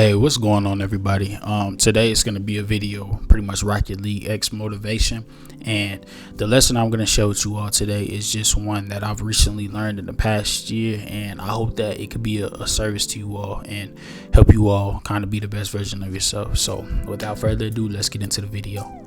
Hey, what's going on, everybody? Today it's going to be a video, pretty much Rocket League X motivation, and the lesson I'm going to share with you all today is just one that I've recently learned in the past year, and I hope that it could be a service to you all and help you all kind of be the best version of yourself. So without further ado, let's get into the video.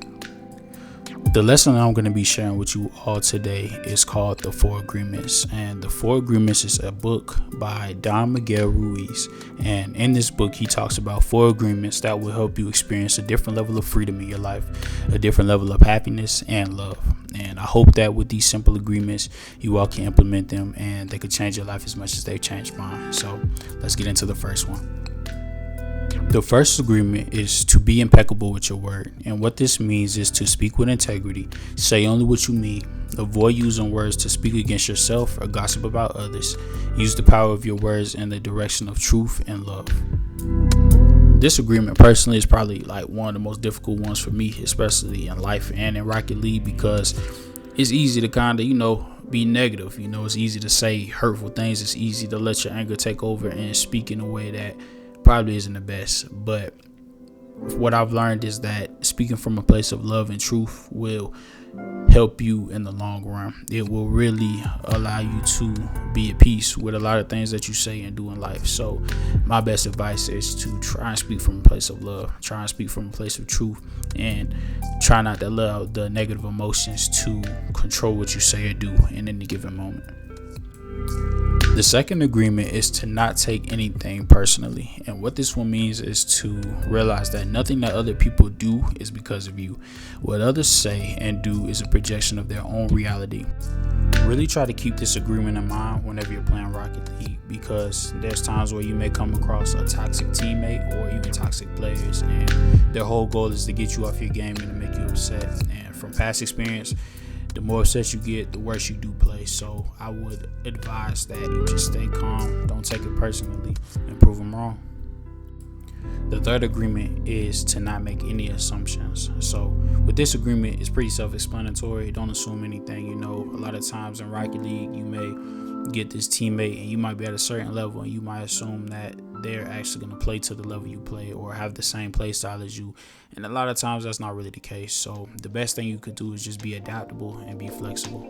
The lesson I'm going to be sharing with you all today is called The 4 Agreements, and The 4 Agreements is a book by Don Miguel Ruiz, and in this book he talks about 4 agreements that will help you experience a different level of freedom in your life, a different level of happiness and love. And I hope that with these simple agreements you all can implement them and they could change your life as much as they've changed mine. So let's get into the first one. The first agreement is to be impeccable with your word, and what this means is to speak with integrity, say only what you mean, avoid using words to speak against yourself or gossip about others, use the power of your words in the direction of truth and love. This agreement personally is probably like one of the most difficult ones for me, especially in life and in Rocket League, because it's easy to kind of, be negative. It's easy to say hurtful things. It's easy to let your anger take over and speak in a way that probably isn't the best. But what I've learned is that speaking from a place of love and truth will help you in the long run. It will really allow you to be at peace with a lot of things that you say and do in life. So my best advice is to try and speak from a place of love, try and speak from a place of truth, and try not to allow the negative emotions to control what you say or do in any given moment. The second agreement is to not take anything personally, and what this one means is to realize that nothing that other people do is because of you. What others say and do is a projection of their own reality. Really try to keep this agreement in mind whenever you're playing Rocket League, because there's times where you may come across a toxic teammate or even toxic players, and their whole goal is to get you off your game and to make you upset. And from past experience, the more upset you get, the worse you do play. So I would advise that you just stay calm, don't take it personally, and prove them wrong. The third agreement is to not make any assumptions. So with this agreement, it's pretty self-explanatory. Don't assume anything. A lot of times in Rocket League, you may get this teammate and you might be at a certain level and you might assume that they're actually going to play to the level you play or have the same play style as you, and a lot of times that's not really the case. So the best thing you could do is just be adaptable and be flexible.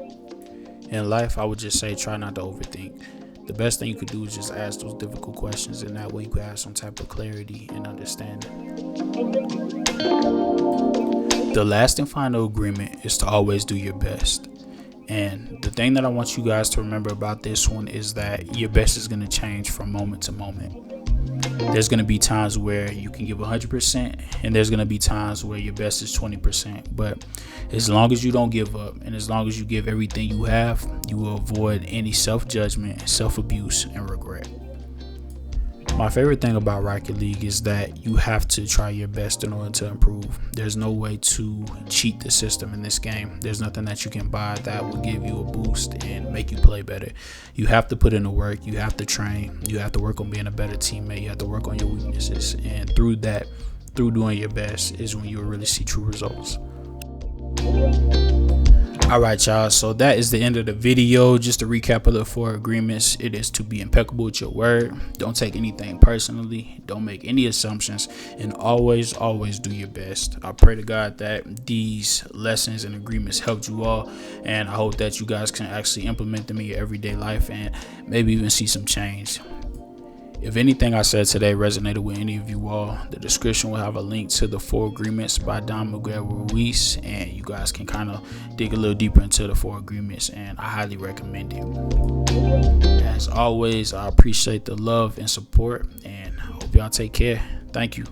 In life, I would just say try not to overthink. The best thing you could do is just ask those difficult questions, and that way you could have some type of clarity and understanding. The last and final agreement is to always do your best. And the thing that I want you guys to remember about this one is that your best is going to change from moment to moment. There's going to be times where you can give 100%, and there's going to be times where your best is 20%. But as long as you don't give up, and as long as you give everything you have, you will avoid any self-judgment, self-abuse, and regret. My favorite thing about Rocket League is that you have to try your best in order to improve. There's no way to cheat the system in this game. There's nothing that you can buy that will give you a boost and make you play better. You have to put in the work. You have to train. You have to work on being a better teammate. You have to work on your weaknesses. And through doing your best is when you'll really see true results. Alright, y'all, so that is the end of the video. Just a recap of the 4 agreements. It is to be impeccable with your word, don't take anything personally, don't make any assumptions, and always do your best. I pray to God that these lessons and agreements helped you all, and I hope that you guys can actually implement them in your everyday life and maybe even see some change. If anything I said today resonated with any of you all, the description will have a link to the 4 agreements by Don Miguel Ruiz, and you guys can kind of dig a little deeper into the 4 agreements, and I highly recommend it. As always, I appreciate the love and support, and I hope y'all take care. Thank you.